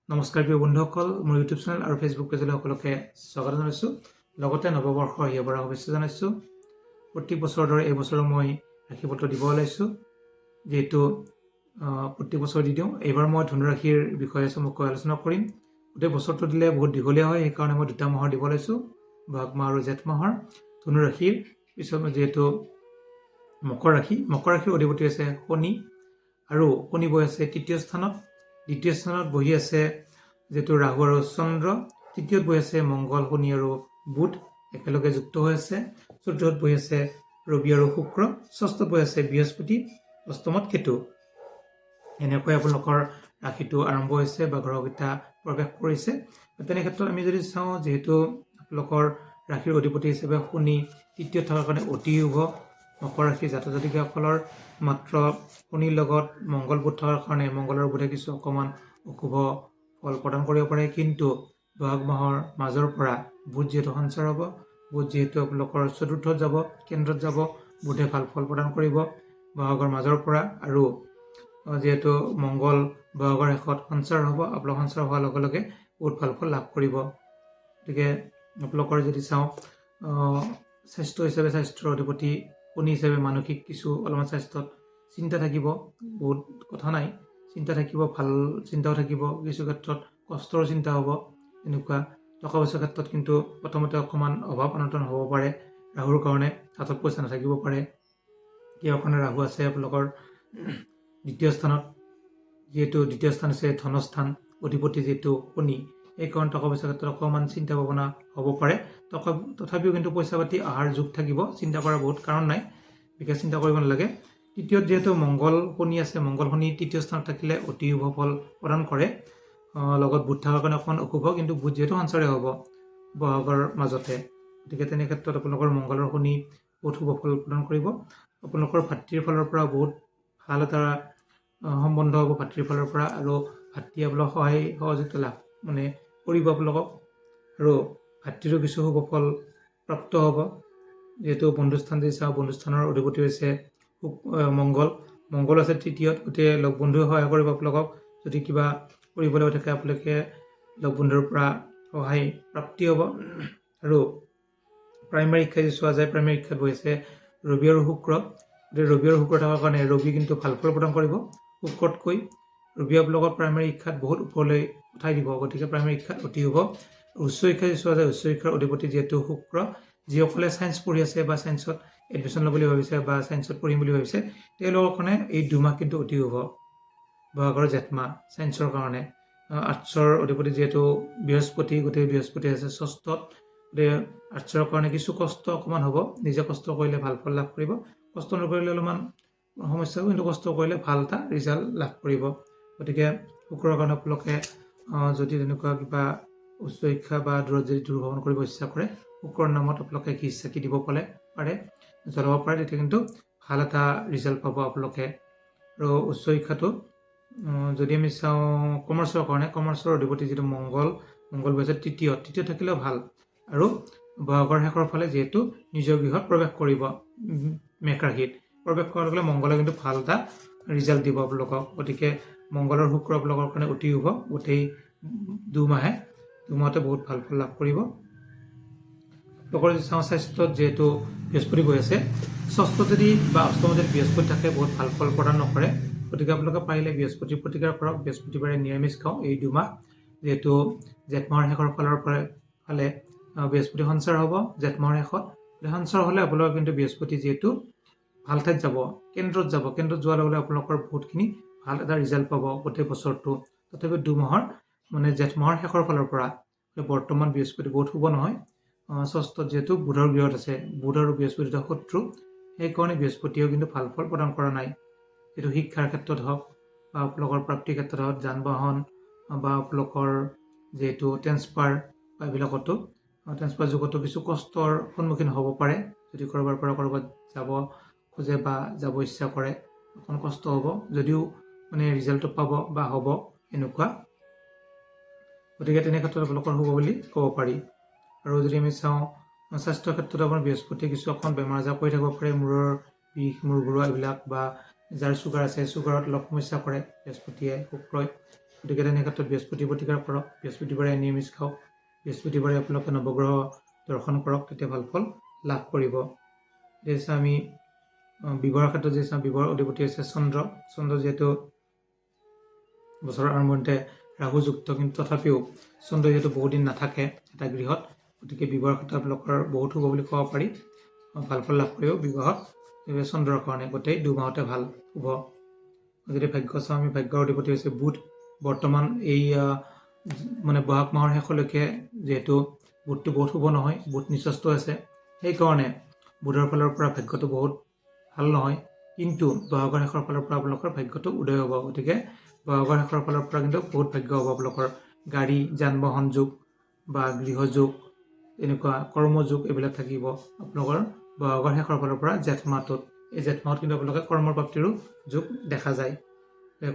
নমস্কাৰ প্ৰিয় বন্ধুসকল, মোৰ ইউটিউব চেনেল আৰু ফেচবুক পেজলৈ সকলোকে স্বাগত জনাইছোঁ। লগতে নৱবৰ্ষৰ আহিবৰা শুভেচ্ছা জনাইছোঁ। প্ৰত্যেক বছৰৰ দৰে এই বছৰো মই ৰাশি পত্ৰ দিব ওলাইছোঁ, যিহেতু প্ৰত্যেক বছৰ দি দিওঁ। এইবাৰ মই ধনুৰাশিৰ বিষয়ে চমুকৈ আলোচনা কৰিম। গোটেই বছৰটো দিলে বহুত দীঘলীয়া হয়, সেইকাৰণে মই 2টা মাহৰ দিব ওলাইছোঁ, বহাগ মাহ আৰু জেঠ মাহৰ। ধনুৰাশিৰ পিছত যিহেতু মকৰ ৰাশিৰ অধিপতি আছে শনি, আৰু শনি বহি আছে 3য় স্থানত। 2য় স্থানত বহি আছে যিহেতু ৰাহু আৰু চন্দ্ৰ। 3য়ত বহি আছে মংগল, শনি আৰু বুধ একেলগে যুক্ত হৈ আছে। 4থত বহি আছে ৰবি আৰু শুক্ৰ। 6ত বহি আছে বৃহস্পতি। 8মত কেতু। এনেকৈ আপোনালোকৰ ৰাশিটো আৰম্ভ হৈছে বা গ্ৰহকেইটা প্ৰৱেশ কৰিছে। তেনে ক্ষেত্ৰত আমি যদি চাওঁ, যিহেতু আপোনালোকৰ ৰাশিৰ অধিপতি হিচাপে শনি 3য়ত থকাৰ কাৰণে অতি শুভ। মকৰ ৰাশিৰ জাতক জাতিকাসকলৰ মাত্ৰ শনিৰ লগত মংগল বুধ থকাৰ কাৰণে মংগল আৰু বুধে কিছু অকণমান অশুভ ফল প্ৰদান কৰিব পাৰে। কিন্তু বহাগ মাহৰ মাজৰ পৰা বুধ যিহেতু সঞ্চাৰ হ'ব, বুধ যিহেতু আপোনালোকৰ 4থত যাব, কেন্দ্ৰত যাব, বুধে ভাল ফল প্ৰদান কৰিব বহাগৰ মাজৰ পৰা। আৰু যিহেতু মংগল বহাগৰ শেষত সঞ্চাৰ হ'ব, আপোনালোক সঞ্চাৰ হোৱাৰ লগে লগে বহুত ভাল ফল লাভ কৰিব। গতিকে আপোনালোকৰ যদি চাওঁ, স্বাস্থ্য হিচাপে স্বাস্থ্যৰ অধিপতি শনি হিচাপে মানসিক কিছু অলপমান স্বাস্থ্যত চিন্তা থাকিব, বহুত কথা নাই, চিন্তা থাকিব, ভাল চিন্তাও থাকিব, কিছু ক্ষেত্ৰত কষ্টৰ চিন্তা হ'ব। এনেকুৱা টকা পইচাৰ ক্ষেত্ৰত কিন্তু প্ৰথমতে অকণমান অভাৱ অনাটন হ'ব পাৰে। ৰাহুৰ কাৰণে হাতত পইচা নাথাকিব পাৰে। কিহৰ কাৰণে ৰাহু আছে আপোনালোকৰ 2য় স্থানত, যিহেতু 2য় স্থান আছে ধনস্থান, অধিপতি যিহেতু শনি, সেইকাৰণে টকা পইচাৰ ক্ষেত্ৰত অকণমান চিন্তা ভাৱনা হ'ব পাৰে। তথাপিও কিন্তু পইচা পাতি অহাৰ যোগ থাকিব, চিন্তা কৰাৰ বহুত কাৰণ নাই, বিশেষ চিন্তা কৰিব নালাগে। 3য়ত যিহেতু মংগল শনি আছে, মংগল শনি 3য় স্থানত থাকিলে অতি শুভ ফল প্ৰদান কৰে। লগত বুধ থকাৰ কাৰণে অকণমান অশুভ, কিন্তু বুধ যিহেতু সঞ্চাৰে হ'ব বহাগৰ মাজতে, গতিকে তেনে ক্ষেত্ৰত আপোনালোকৰ মংগলৰ শনি বহুত শুভ ফল প্ৰদান কৰিব। আপোনালোকৰ ভাতৃৰ ফালৰ পৰা বহুত ভাল এটা সম্বন্ধ হ'ব ভাতৃৰ ফালৰ পৰা, আৰু ভাতৃয়ে আপোনালোক সহযোগিতা লাভ কৰিব আপোনালোকক, আৰু ভাতৃৰো কিছু শুভ ফল প্ৰাপ্ত হ'ব। যিহেতু বন্ধুস্থান যদি চাওঁ, বন্ধুস্থানৰ অধিপতি হৈছে মংগল আছে 3য়ত, গতিকে লগ বন্ধুৱে সহায় কৰিব আপোনালোকক। যদি কিবা কৰিবলৈ থাকে আপোনালোকে লগ বন্ধুৰ পৰা সহায় প্ৰাপ্তি হ'ব। আৰু প্ৰাইমেৰী শিক্ষা যদি চোৱা যায়, প্ৰাইমেৰী শিক্ষাত বহিছে ৰবি আৰু শুক্ৰ। গতিকে ৰবি আৰু শুক্ৰ থকাৰ কাৰণে ৰবি কিন্তু ভাল ফল প্ৰদান কৰিব শুক্ৰতকৈ। ৰবি আপোনালোকৰ প্ৰাইমেৰী শিক্ষাত বহুত ওপৰলৈ উঠাই দিব, গতিকে প্ৰাইমেৰী শিক্ষাত অতি শুভ। উচ্চ শিক্ষা যদি চোৱা যায়, উচ্চ শিক্ষাৰ অধিপতি যিহেতু শুক্ৰ, যিসকলে ছায়েন্স পঢ়ি আছে বা ছায়েন্সত এডমিশ্যন ল'ব বুলি ভাবিছে বা ছায়েন্সত পঢ়িম বুলি ভাবিছে, তেওঁলোকৰ কাৰণে এই 2 মাহ কিন্তু অতি শুভ। বহাগৰ জেঠ মাহ ছায়েন্সৰ কাৰণে। আৰ্টছৰ অধিপতি যিহেতু বৃহস্পতি, গতিকে বৃহস্পতি আছে 6ত, গতিকে আৰ্টছৰ কাৰণে কিছু কষ্ট অকণমান হ'ব। নিজে কষ্ট কৰিলে ভাল ফল লাভ কৰিব, কষ্ট নকৰিলে অলপমান সমস্যা হ'ব, কিন্তু কষ্ট কৰিলে ভাল এটা ৰিজাল্ট লাভ কৰিব। গতিকে শুক্ৰৰ কাৰণে আপোনালোকে যদি তেনেকুৱা কিবা উচ্চ শিক্ষা বা দূৰত যদি দূৰ ভ্ৰমণ কৰিব ইচ্ছা কৰে, শুক্ৰৰ নামত আপোনালোকে ঘি চাকি দিব পাৰে, জ্বলাব পাৰে, তেতিয়া কিন্তু ভাল এটা ৰিজাল্ট পাব আপোনালোকে। আৰু উচ্চ শিক্ষাটো যদি আমি চাওঁ কমাৰ্চৰ কাৰণে, কমাৰ্চৰ অধিপতি যিটো মংগল বহিছে 3য়ত থাকিলেও ভাল। আৰু বহাগৰ শেষৰ ফালে যিহেতু নিজৰ গৃহত প্ৰৱেশ কৰিব, মেষ ৰাশিত প্ৰৱেশ কৰাৰ লগে মংগলে কিন্তু ভাল এটা ৰিজাল্ট দিব আপোনালোকক। গতিকে মংগলৰ শুক্ৰ আপোনালোকৰ কাৰণে অতি শুভ। গোটেই 2 মাহতে বহুত ভাল ফল লাভ কৰিব। আপোনালোকৰ যদি চাওঁ, স্বাস্থ্যত যিহেতু বৃহস্পতি বহি আছে, 6ত যদি বা 8মত যদি বৃহস্পতি থাকে বহুত ভাল ফল প্ৰদান নকৰে। গতিকে আপোনালোকে পাৰিলে বৃহস্পতিৰ প্ৰতিকাৰ কৰক, বৃহস্পতিবাৰে নিৰামিষ খাওঁ এই 2 মাহ। যিহেতু জেঠ মাহৰ শেষৰ ফালে বৃহস্পতি সঞ্চাৰ হ'ব, জেঠ মাহৰ শেষত সঞ্চাৰ হ'লে আপোনালোকৰ কিন্তু বৃহস্পতি যিহেতু ভাল ঠাইত যাব, কেন্দ্ৰত যোৱাৰ লগে লগে আপোনালোকৰ বহুতখিনি ভাল এটা ৰিজাল্ট পাব গোটেই বছৰটো। তথাপি 2 মাহৰ জেঠ মাহৰ শেষৰ ফালৰ পৰা বৰ্তমান বৃহস্পতি বহুত শুভ নহয়। 6ত যিহেতু বুধৰ গৃহত আছে, বুধ আৰু বৃহস্পতি শত্ৰু, সেইকাৰণে বৃহস্পতিয়েও কিন্তু ভাল ফল প্ৰদান কৰা নাই। যিটো শিক্ষাৰ ক্ষেত্ৰত হওক বা আপোনালোকৰ প্ৰাপ্তিৰ ক্ষেত্ৰত হওক, যান বাহন বা আপোনালোকৰ যিহেতু ট্ৰেন্সফাৰ বা এইবিলাকতো ট্ৰেন্সফাৰ যুগতো কিছু কষ্টৰ সন্মুখীন হ'ব পাৰে। যদি ক'ৰবাৰ পৰা ক'ৰবাত যাব খোজে বা যাব ইচ্ছা কৰে, অকণ কষ্ট হ'ব, যদিও ৰিজাল্টটো পাব বা হ'ব এনেকুৱা। গতিকে তেনে ক্ষেত্ৰত আপোনালোকৰ শুভ বুলি ক'ব পাৰি। আৰু যদি আমি চাওঁ স্বাস্থ্যৰ ক্ষেত্ৰত আপোনাৰ বৃহস্পতিয়ে কিছু অকণ বেমাৰ আজাৰ কৰি থাকিব পাৰে, মূৰৰ বিষ, মূৰ ঘূৰোৱা এইবিলাক, বা যাৰ চুগাৰ আছে চুগাৰত অলপ সমস্যা কৰে বৃহস্পতিয়ে, শুক্ৰই। গতিকে তেনে ক্ষেত্ৰত বৃহস্পতি প্ৰতিকাৰ কৰক, বৃহস্পতিবাৰে নিৰামিষ খাওক, বৃহস্পতিবাৰে আপোনালোকে নৱগ্ৰহ দৰ্শন কৰক, তেতিয়া ভাল ফল লাভ কৰিব। এতিয়া আমি বিবাহৰ ক্ষেত্ৰত যে চাওঁ, বিবাহৰ অধিপতি হৈছে চন্দ্ৰ। চন্দ্ৰ যিহেতু বছৰৰ আৰম্ভণিতে ৰাহুযুক্ত, কিন্তু তথাপিও চন্দ্ৰ যিহেতু বহুদিন নাথাকে এটা গৃহত, গতিকে বিবাহৰ ক্ষেত্ৰত আপোনালোকৰ বহুত শুভ বুলি ক'ব পাৰি, ভাল ফল লাভ কৰিব বিবাহত চন্দ্ৰৰ কাৰণে। গোটেই 2 মাহতে ভাল শুভ। যদি ভাগ্য চাওঁ, আমি ভাগ্যৰ অধিপতি হৈছে বুধ। বৰ্তমান এই মানে বহাগ মাহৰ শেষলৈকে যিহেতু বুধটো বহুত শুভ নহয়, বুধ নিচস্ত আছে, সেইকাৰণে বুধৰ ফালৰ পৰা ভাগ্যটো বহুত ভাল নহয়, কিন্তু বহাগৰ শেষৰ ফালৰ পৰা আপোনালোকৰ ভাগ্যটো উদয় হ'ব। গতিকে বহাগৰ শেষৰ ফালৰ পৰা কিন্তু বহুত ভাগ্য হ'ব আপোনালোকৰ। গাড়ী যান বাহন যোগ বা গৃহযোগ, এনেকুৱা কৰ্মযোগ এইবিলাক থাকিব আপোনালোকৰ বহাগৰ শেষৰ ফালৰ পৰা জেঠ মাহটোত। এই জেঠ মাহত কিন্তু আপোনালোকে কৰ্মৰ প্ৰাপ্তিৰো যোগ দেখা যায়।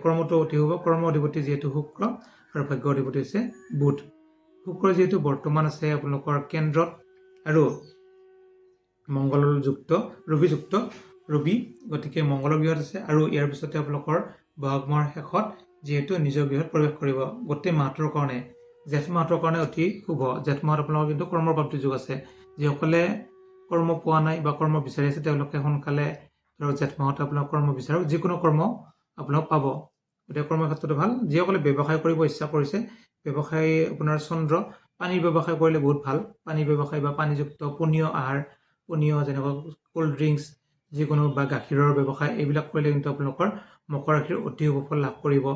কৰ্মটো অতি শুভ। কৰ্ম অধিপতি যিহেতু শুক্ৰ আৰু ভাগ্য অধিপতি হৈছে বুধ। শুক্ৰ যিহেতু বৰ্তমান আছে আপোনালোকৰ কেন্দ্ৰত আৰু ৰবিযুক্ত, গতিকে মংগলৰ গৃহত আছে, আৰু ইয়াৰ পিছতে আপোনালোকৰ বহাগ মাহৰ শেষত যিহেতু নিজৰ গৃহত প্ৰৱেশ কৰিব। গোটেই মাহটোৰ কাৰণে, জেঠ মাহটোৰ কাৰণে অতি শুভ। জেঠ মাহত আপোনালোকৰ কিন্তু কৰ্মৰ প্ৰাপ্তি যোগ আছে। যিসকলে কৰ্ম পোৱা নাই বা কৰ্ম বিচাৰি আছে, তেওঁলোকে সোনকালে ধৰক জেঠ মাহতে আপোনালোক কৰ্ম বিচাৰক, যিকোনো কৰ্ম আপোনালোক পাব। গতিকে কৰ্মৰ ক্ষেত্ৰতো ভাল। যিসকলে ব্যৱসায় কৰিব ইচ্ছা কৰিছে, ব্যৱসায় আপোনাৰ চন্দ্ৰ, পানীৰ ব্যৱসায় কৰিলে বহুত ভাল। পানীৰ ব্যৱসায় বা পানীযুক্ত পনীয় আহাৰ, পনীয় যেনেকুৱা কোল্ড ড্ৰিংকছ, যিকোনো বা গাখীৰৰ ব্যৱসায়, এইবিলাক কৰিলে কিন্তু আপোনালোকৰ মকৰ ৰাশিৰ অতি শুভ ফল লাভ কৰিব,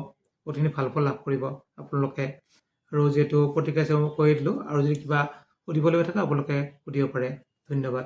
বহুতখিনি ভাল ফল লাভ কৰিব আপোনালোকে। আৰু যিহেতু প্ৰতিকাৰ হিচাপে মই কৈ দিলোঁ, আৰু যদি কিবা সুধিবলগীয়া থাকে আপোনালোকে সুধিব পাৰে। ধন্যবাদ।